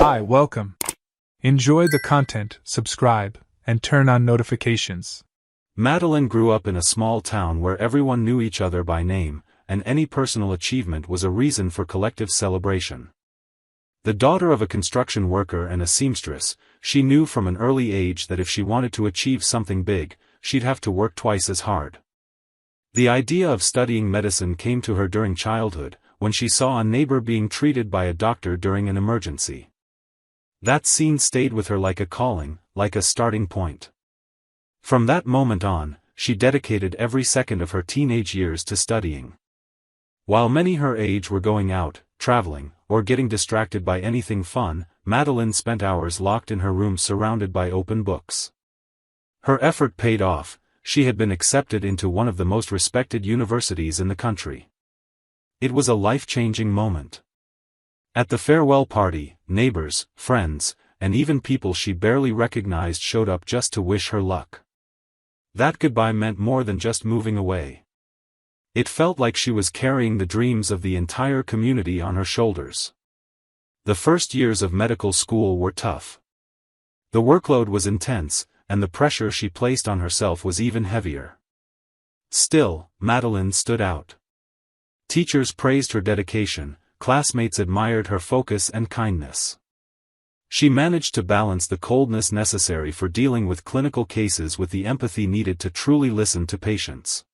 Hi, welcome. Enjoy the content, subscribe, and turn on notifications. Madeline grew up in a small town where everyone knew each other by name, and any personal achievement was a reason for collective celebration. The daughter of a construction worker and a seamstress, she knew from an early age that if she wanted to achieve something big, she'd have to work twice as hard. The idea of studying medicine came to her during childhood, when she saw a neighbor being treated by a doctor during an emergency. That scene stayed with her like a calling, like a starting point. From that moment on, she dedicated every second of her teenage years to studying. While many her age were going out, traveling, or getting distracted by anything fun, Madeline spent hours locked in her room surrounded by open books. Her effort paid off. She had been accepted into one of the most respected universities in the country. It was a life-changing moment. At the farewell party, neighbors, friends, and even people she barely recognized showed up just to wish her luck. That goodbye meant more than just moving away. It felt like she was carrying the dreams of the entire community on her shoulders. The first years of medical school were tough. The workload was intense, and the pressure she placed on herself was even heavier. Still, Madeline stood out. Teachers praised her dedication, classmates admired her focus and kindness. She managed to balance the coldness necessary for dealing with clinical cases with the empathy needed to truly listen to patients.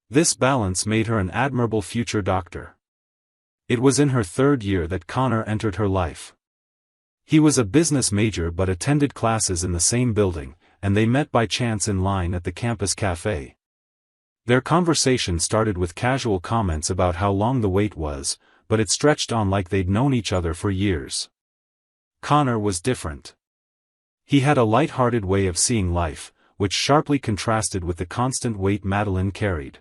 This balance made her an admirable future doctor. It was in her third year that Connor entered her life. He was a business major but attended classes in the same building, and they met by chance in line at the campus cafe. Their conversation started with casual comments about how long the wait was, but it stretched on like they'd known each other for years. Connor was different. He had a light-hearted way of seeing life, which sharply contrasted with the constant weight Madeline carried.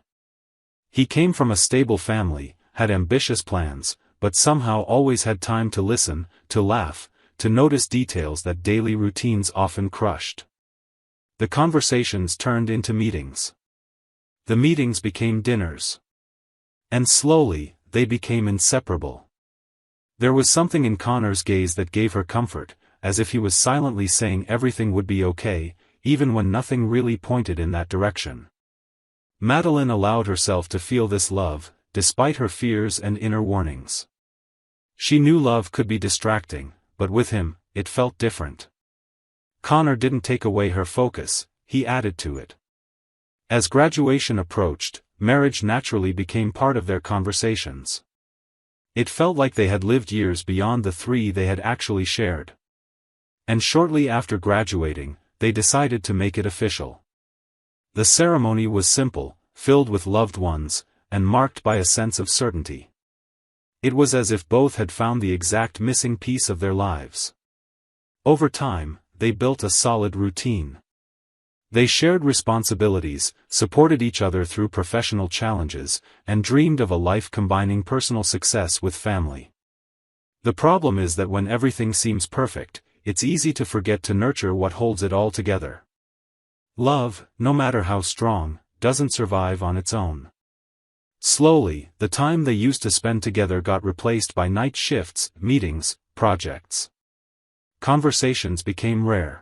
He came from a stable family, had ambitious plans, but somehow always had time to listen, to laugh, to notice details that daily routines often crushed. The conversations turned into meetings. The meetings became dinners. And slowly, they became inseparable. There was something in Connor's gaze that gave her comfort, as if he was silently saying everything would be okay, even when nothing really pointed in that direction. Madeline allowed herself to feel this love, despite her fears and inner warnings. She knew love could be distracting, but with him, it felt different. Connor didn't take away her focus, he added to it. As graduation approached, marriage naturally became part of their conversations. It felt like they had lived years beyond the 3 they had actually shared. And shortly after graduating, they decided to make it official. The ceremony was simple, filled with loved ones, and marked by a sense of certainty. It was as if both had found the exact missing piece of their lives. Over time, they built a solid routine. They shared responsibilities, supported each other through professional challenges, and dreamed of a life combining personal success with family. The problem is that when everything seems perfect, it's easy to forget to nurture what holds it all together. Love, no matter how strong, doesn't survive on its own. Slowly, the time they used to spend together got replaced by night shifts, meetings, projects. Conversations became rare.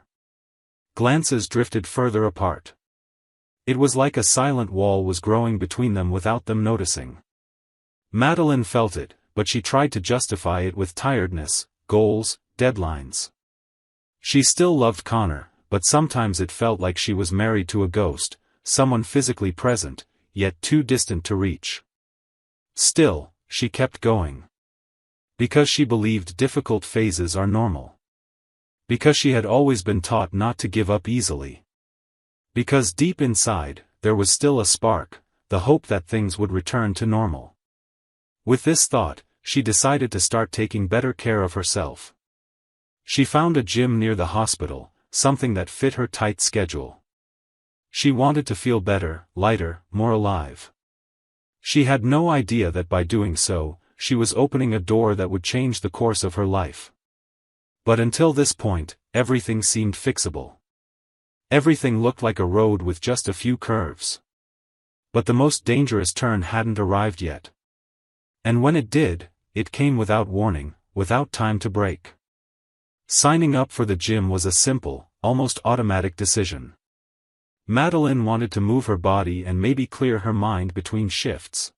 Glances drifted further apart. It was like a silent wall was growing between them without them noticing. Madeline felt it, but she tried to justify it with tiredness, goals, deadlines. She still loved Connor, but sometimes it felt like she was married to a ghost, someone physically present, yet too distant to reach. Still, she kept going. Because she believed difficult phases are normal. Because she had always been taught not to give up easily. Because deep inside, there was still a spark, the hope that things would return to normal. With this thought, she decided to start taking better care of herself. She found a gym near the hospital, something that fit her tight schedule. She wanted to feel better, lighter, more alive. She had no idea that by doing so, she was opening a door that would change the course of her life. But until this point, everything seemed fixable. Everything looked like a road with just a few curves. But the most dangerous turn hadn't arrived yet. And when it did, it came without warning, without time to break. Signing up for the gym was a simple, almost automatic decision. Madeline wanted to move her body and maybe clear her mind between shifts.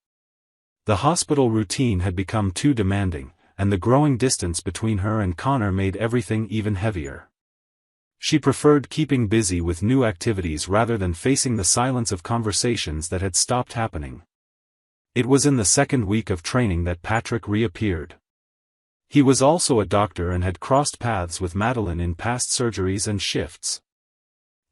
The hospital routine had become too demanding, and the growing distance between her and Connor made everything even heavier. She preferred keeping busy with new activities rather than facing the silence of conversations that had stopped happening. It was in the second week of training that Patrick reappeared. He was also a doctor and had crossed paths with Madeline in past surgeries and shifts.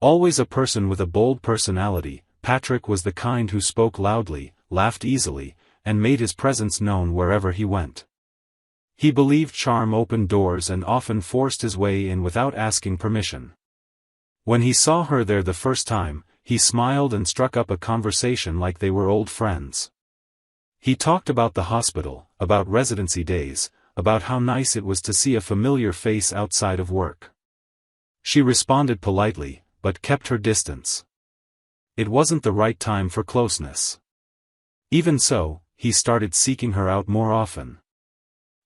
Always a person with a bold personality, Patrick was the kind who spoke loudly, laughed easily, and made his presence known wherever he went. He believed charm opened doors and often forced his way in without asking permission. When he saw her there the first time, he smiled and struck up a conversation like they were old friends. He talked about the hospital, about residency days, about how nice it was to see a familiar face outside of work. She responded politely, but kept her distance. It wasn't the right time for closeness. Even so, he started seeking her out more often.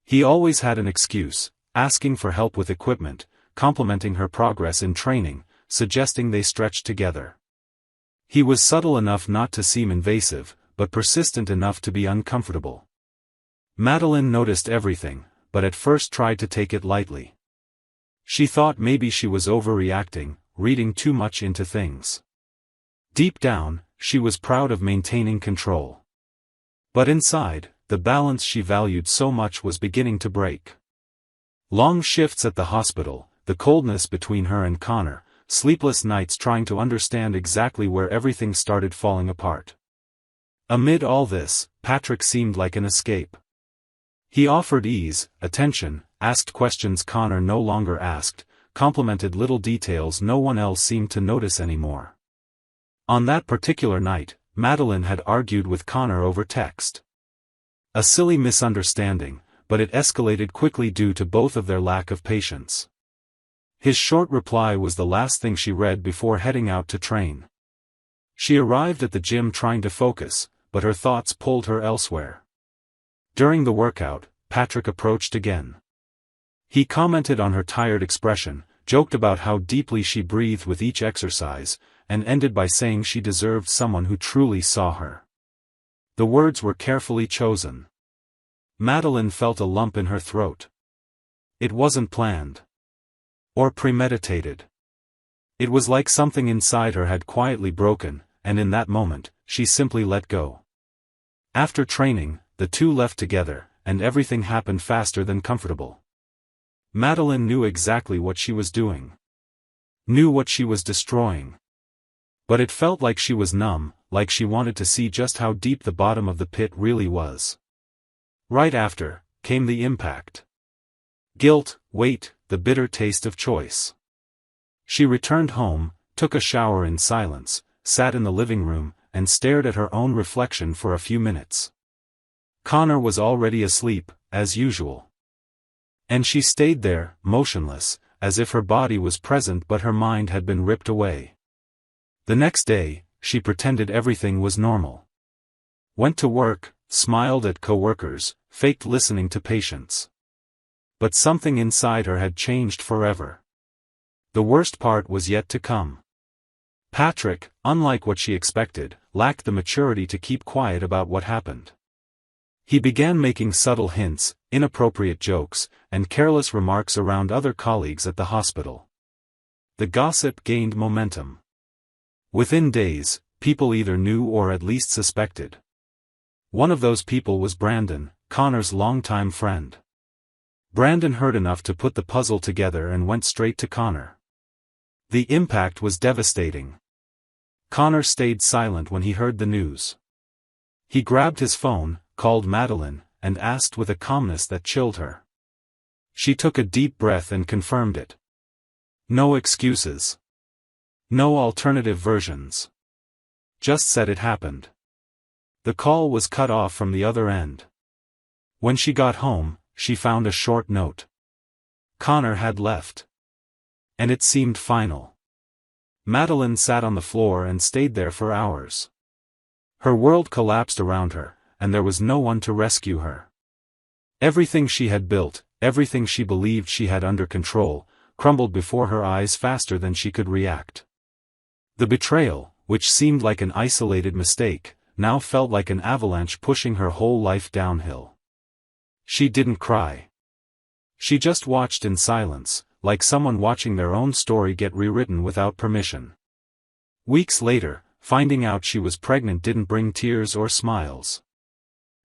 He always had an excuse, asking for help with equipment, complimenting her progress in training, suggesting they stretch together. He was subtle enough not to seem invasive, but persistent enough to be uncomfortable. Madeline noticed everything, but at first tried to take it lightly. She thought maybe she was overreacting, reading too much into things. Deep down, she was proud of maintaining control. But inside, the balance she valued so much was beginning to break. Long shifts at the hospital, the coldness between her and Connor, sleepless nights trying to understand exactly where everything started falling apart. Amid all this, Patrick seemed like an escape. He offered ease, attention, asked questions Connor no longer asked, complimented little details no one else seemed to notice anymore. On that particular night, Madeline had argued with Connor over text. A silly misunderstanding, but it escalated quickly due to both of their lack of patience. His short reply was the last thing she read before heading out to train. She arrived at the gym trying to focus, but her thoughts pulled her elsewhere. During the workout, Patrick approached again. He commented on her tired expression, joked about how deeply she breathed with each exercise, and ended by saying she deserved someone who truly saw her. The words were carefully chosen. Madeline felt a lump in her throat. It wasn't planned. Or premeditated. It was like something inside her had quietly broken, and in that moment, she simply let go. After training, the two left together, and everything happened faster than comfortable. Madeline knew exactly what she was doing. Knew what she was destroying. But it felt like she was numb, like she wanted to see just how deep the bottom of the pit really was. Right after, came the impact. Guilt, weight, the bitter taste of choice. She returned home, took a shower in silence, sat in the living room, and stared at her own reflection for a few minutes. Connor was already asleep, as usual. And she stayed there, motionless, as if her body was present but her mind had been ripped away. The next day, she pretended everything was normal. Went to work, smiled at coworkers, faked listening to patients. But something inside her had changed forever. The worst part was yet to come. Patrick, unlike what she expected, lacked the maturity to keep quiet about what happened. He began making subtle hints, inappropriate jokes, and careless remarks around other colleagues at the hospital. The gossip gained momentum. Within days, people either knew or at least suspected. One of those people was Brandon, Connor's longtime friend. Brandon heard enough to put the puzzle together and went straight to Connor. The impact was devastating. Connor stayed silent when he heard the news. He grabbed his phone, called Madeline, and asked with a calmness that chilled her. She took a deep breath and confirmed it. No excuses. No alternative versions. Just said it happened. The call was cut off from the other end. When she got home, she found a short note. Connor had left. And it seemed final. Madeline sat on the floor and stayed there for hours. Her world collapsed around her, and there was no one to rescue her. Everything she had built, everything she believed she had under control, crumbled before her eyes faster than she could react. The betrayal, which seemed like an isolated mistake, now felt like an avalanche pushing her whole life downhill. She didn't cry. She just watched in silence, like someone watching their own story get rewritten without permission. Weeks later, finding out she was pregnant didn't bring tears or smiles.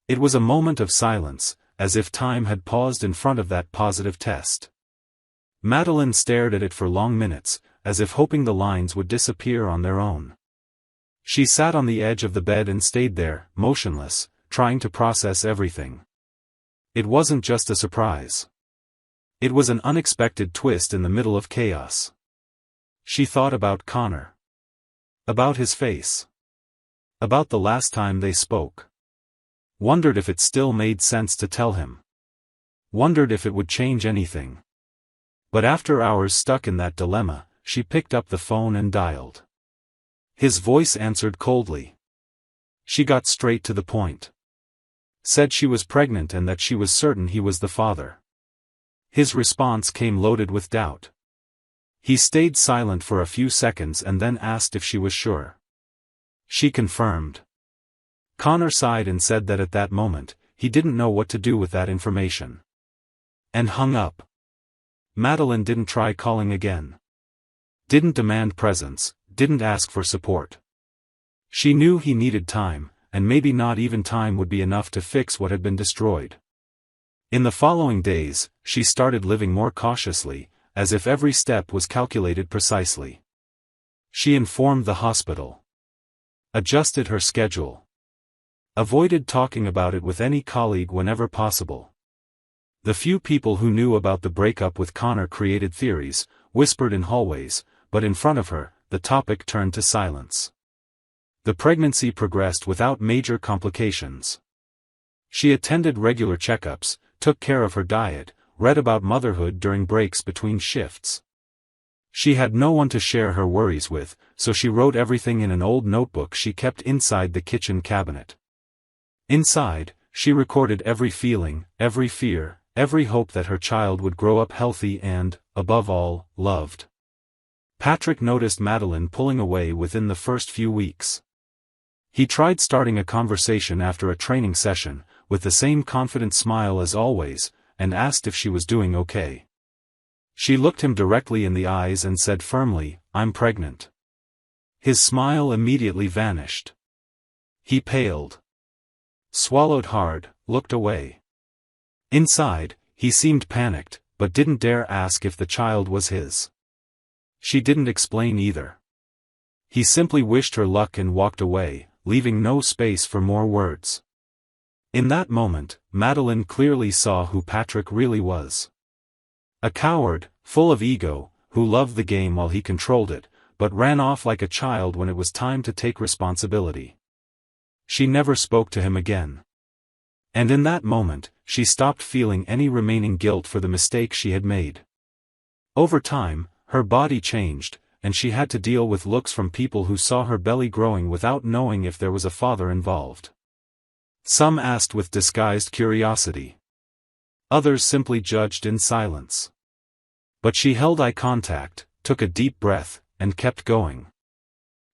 It was a moment of silence, as if time had paused in front of that positive test. Madeline stared at it for long minutes, as if hoping the lines would disappear on their own. She sat on the edge of the bed and stayed there, motionless, trying to process everything. It wasn't just a surprise. It was an unexpected twist in the middle of chaos. She thought about Connor. About his face. About the last time they spoke. Wondered if it still made sense to tell him. Wondered if it would change anything. But after hours stuck in that dilemma, she picked up the phone and dialed. His voice answered coldly. She got straight to the point. Said she was pregnant and that she was certain he was the father. His response came loaded with doubt. He stayed silent for a few seconds and then asked if she was sure. She confirmed. Connor sighed and said that at that moment, he didn't know what to do with that information. And hung up. Madeline didn't try calling again. Didn't demand presence, didn't ask for support. She knew he needed time, and maybe not even time would be enough to fix what had been destroyed. In the following days, she started living more cautiously, as if every step was calculated precisely. She informed the hospital. Adjusted her schedule. Avoided talking about it with any colleague whenever possible. The few people who knew about the breakup with Connor created theories, whispered in hallways, but in front of her, the topic turned to silence. The pregnancy progressed without major complications. She attended regular checkups, took care of her diet, read about motherhood during breaks between shifts. She had no one to share her worries with, so she wrote everything in an old notebook she kept inside the kitchen cabinet. Inside, she recorded every feeling, every fear, every hope that her child would grow up healthy and, above all, loved. Patrick noticed Madeline pulling away within the first few weeks. He tried starting a conversation after a training session, with the same confident smile as always, and asked if she was doing okay. She looked him directly in the eyes and said firmly, "I'm pregnant." His smile immediately vanished. He paled. Swallowed hard, looked away. Inside, he seemed panicked, but didn't dare ask if the child was his. She didn't explain either. He simply wished her luck and walked away, leaving no space for more words. In that moment, Madeline clearly saw who Patrick really was. A coward, full of ego, who loved the game while he controlled it, but ran off like a child when it was time to take responsibility. She never spoke to him again. And in that moment, she stopped feeling any remaining guilt for the mistake she had made. Over time, her body changed, and she had to deal with looks from people who saw her belly growing without knowing if there was a father involved. Some asked with disguised curiosity. Others simply judged in silence. But she held eye contact, took a deep breath, and kept going.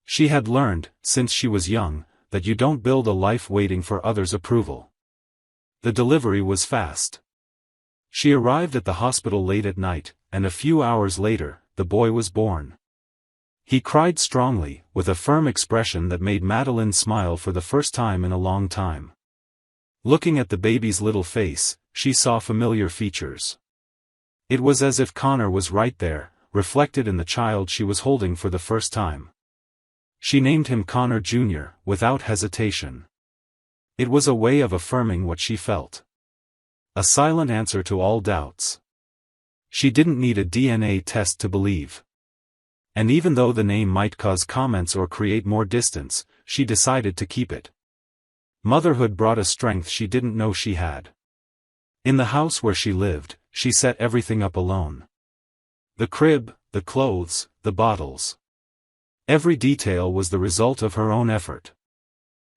She had learned, since she was young, that you don't build a life waiting for others' approval. The delivery was fast. She arrived at the hospital late at night, and a few hours later, the boy was born. He cried strongly, with a firm expression that made Madeline smile for the first time in a long time. Looking at the baby's little face, she saw familiar features. It was as if Connor was right there, reflected in the child she was holding for the first time. She named him Connor Jr., without hesitation. It was a way of affirming what she felt. A silent answer to all doubts. She didn't need a DNA test to believe. And even though the name might cause comments or create more distance, she decided to keep it. Motherhood brought a strength she didn't know she had. In the house where she lived, she set everything up alone. The crib, the clothes, the bottles. Every detail was the result of her own effort.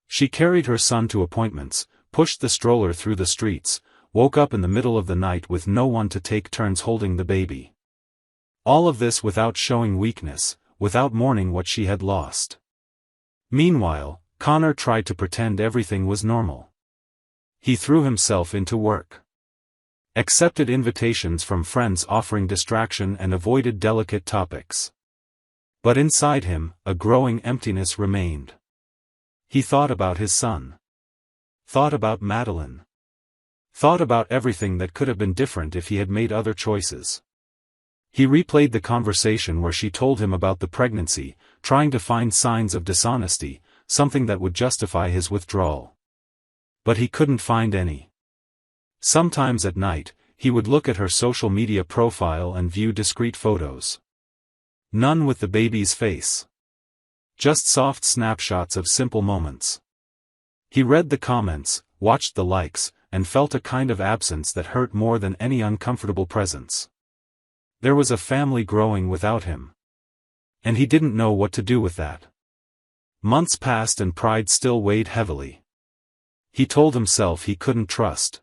She carried her son to appointments, pushed the stroller through the streets, woke up in the middle of the night with no one to take turns holding the baby. All of this without showing weakness, without mourning what she had lost. Meanwhile, Connor tried to pretend everything was normal. He threw himself into work. Accepted invitations from friends offering distraction and avoided delicate topics. But inside him, a growing emptiness remained. He thought about his son. Thought about Madeline. Thought about everything that could have been different if he had made other choices. He replayed the conversation where she told him about the pregnancy, trying to find signs of dishonesty, something that would justify his withdrawal. But he couldn't find any. Sometimes at night, he would look at her social media profile and view discreet photos. None with the baby's face. Just soft snapshots of simple moments. He read the comments, watched the likes, and felt a kind of absence that hurt more than any uncomfortable presence. There was a family growing without him. And he didn't know what to do with that. Months passed and pride still weighed heavily. He told himself he couldn't trust.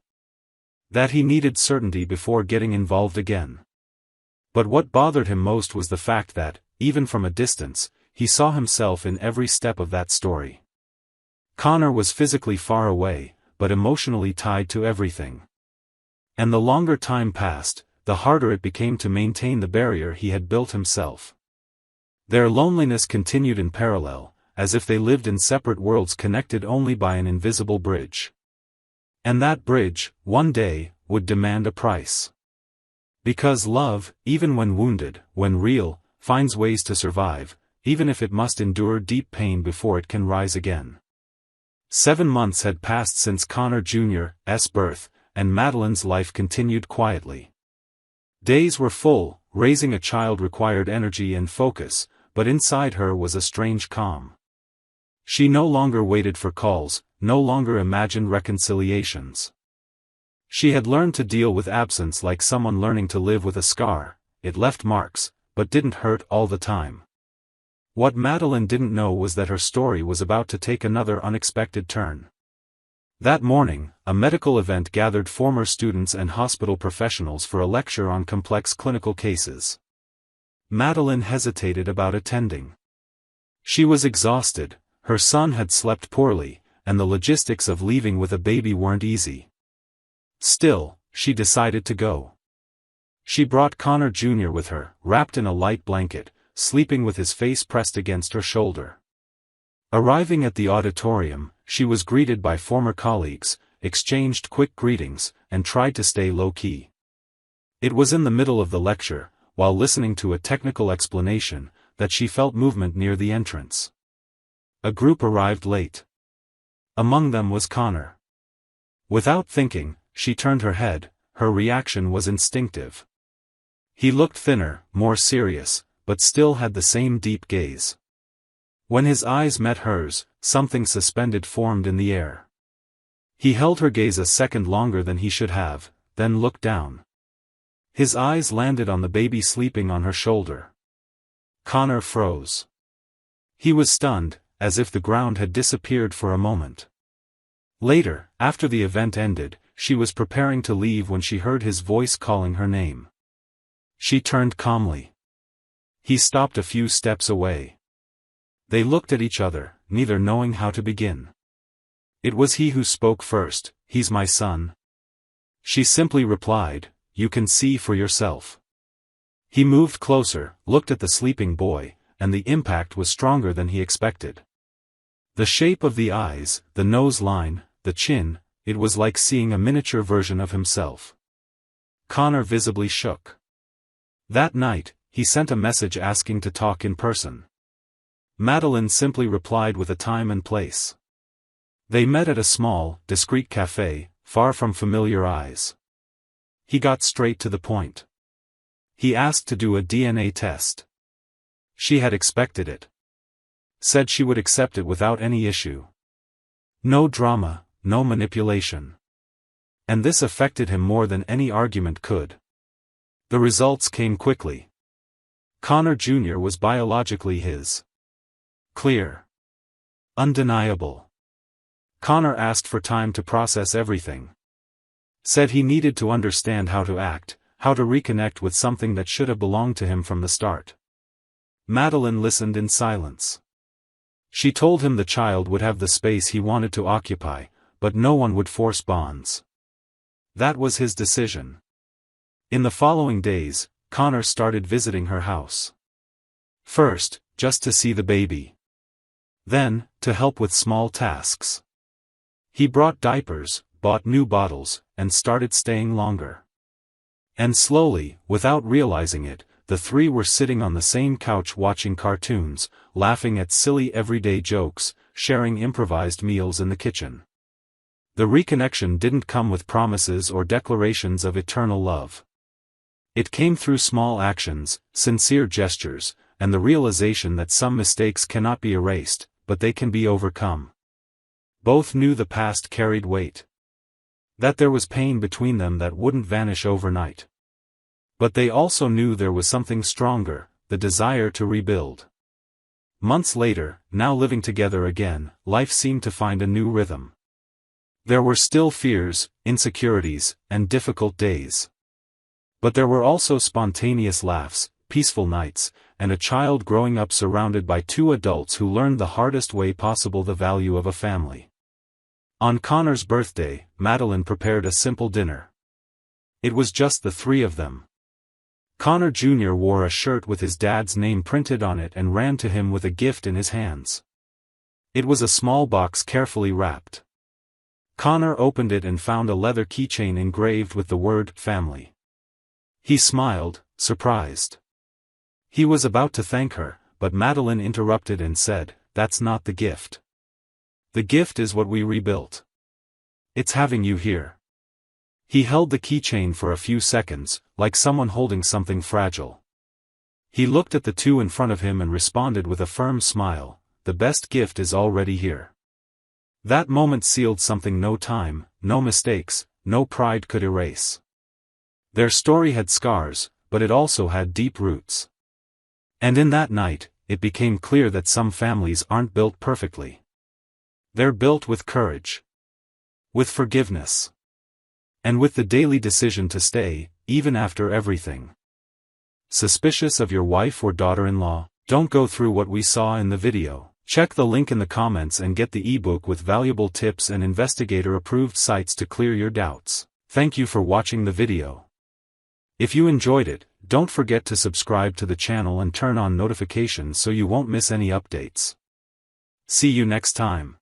That he needed certainty before getting involved again. But what bothered him most was the fact that, even from a distance, he saw himself in every step of that story. Connor was physically far away, but emotionally tied to everything. And the longer time passed, the harder it became to maintain the barrier he had built himself. Their loneliness continued in parallel, as if they lived in separate worlds connected only by an invisible bridge. And that bridge, one day, would demand a price. Because love, even when wounded, when real, finds ways to survive, even if it must endure deep pain before it can rise again. 7 months had passed since Connor Jr.'s birth, and Madeline's life continued quietly. Days were full, raising a child required energy and focus, but inside her was a strange calm. She no longer waited for calls, no longer imagined reconciliations. She had learned to deal with absence like someone learning to live with a scar. It left marks, but didn't hurt all the time. What Madeline didn't know was that her story was about to take another unexpected turn. That morning, a medical event gathered former students and hospital professionals for a lecture on complex clinical cases. Madeline hesitated about attending. She was exhausted, her son had slept poorly, and the logistics of leaving with a baby weren't easy. Still, she decided to go. She brought Connor Jr. with her, wrapped in a light blanket, sleeping with his face pressed against her shoulder. Arriving at the auditorium, she was greeted by former colleagues, exchanged quick greetings, and tried to stay low-key. It was in the middle of the lecture, while listening to a technical explanation, that she felt movement near the entrance. A group arrived late. Among them was Connor. Without thinking, she turned her head. Her reaction was instinctive. He looked thinner, more serious, but still had the same deep gaze. When his eyes met hers, something suspended formed in the air. He held her gaze a second longer than he should have, then looked down. His eyes landed on the baby sleeping on her shoulder. Connor froze. He was stunned, as if the ground had disappeared for a moment. Later, after the event ended, she was preparing to leave when she heard his voice calling her name. She turned calmly. He stopped a few steps away. They looked at each other, neither knowing how to begin. It was he who spoke first. "He's my son." She simply replied, "You can see for yourself." He moved closer, looked at the sleeping boy, and the impact was stronger than he expected. The shape of the eyes, the nose line, the chin, it was like seeing a miniature version of himself. Connor visibly shook. That night, he sent a message asking to talk in person. Madeline simply replied with a time and place. They met at a small, discreet cafe, far from familiar eyes. He got straight to the point. He asked to do a DNA test. She had expected it. Said she would accept it without any issue. No drama, no manipulation. And this affected him more than any argument could. The results came quickly. Connor Jr. was biologically his. Clear. Undeniable. Connor asked for time to process everything. Said he needed to understand how to act, how to reconnect with something that should have belonged to him from the start. Madeline listened in silence. She told him the child would have the space he wanted to occupy, but no one would force bonds. That was his decision. In the following days, Connor started visiting her house. First, just to see the baby. Then, to help with small tasks. He brought diapers, bought new bottles, and started staying longer. And slowly, without realizing it, the three were sitting on the same couch watching cartoons, laughing at silly everyday jokes, sharing improvised meals in the kitchen. The reconnection didn't come with promises or declarations of eternal love. It came through small actions, sincere gestures, and the realization that some mistakes cannot be erased, but they can be overcome. Both knew the past carried weight. That there was pain between them that wouldn't vanish overnight. But they also knew there was something stronger, the desire to rebuild. Months later, now living together again, life seemed to find a new rhythm. There were still fears, insecurities, and difficult days. But there were also spontaneous laughs, peaceful nights, and a child growing up surrounded by two adults who learned the hardest way possible the value of a family. On Connor's birthday, Madeline prepared a simple dinner. It was just the three of them. Connor Jr. wore a shirt with his dad's name printed on it and ran to him with a gift in his hands. It was a small box carefully wrapped. Connor opened it and found a leather keychain engraved with the word family. He smiled, surprised. He was about to thank her, but Madeline interrupted and said, "That's not the gift. The gift is what we rebuilt. It's having you here." He held the keychain for a few seconds, like someone holding something fragile. He looked at the two in front of him and responded with a firm smile, "The best gift is already here." That moment sealed something no time, no mistakes, no pride could erase. Their story had scars, but it also had deep roots. And in that night, it became clear that some families aren't built perfectly. They're built with courage. With forgiveness. And with the daily decision to stay, even after everything. Suspicious of your wife or daughter-in-law? Don't go through what we saw in the video. Check the link in the comments and get the ebook with valuable tips and investigator-approved sites to clear your doubts. Thank you for watching the video. If you enjoyed it, don't forget to subscribe to the channel and turn on notifications so you won't miss any updates. See you next time.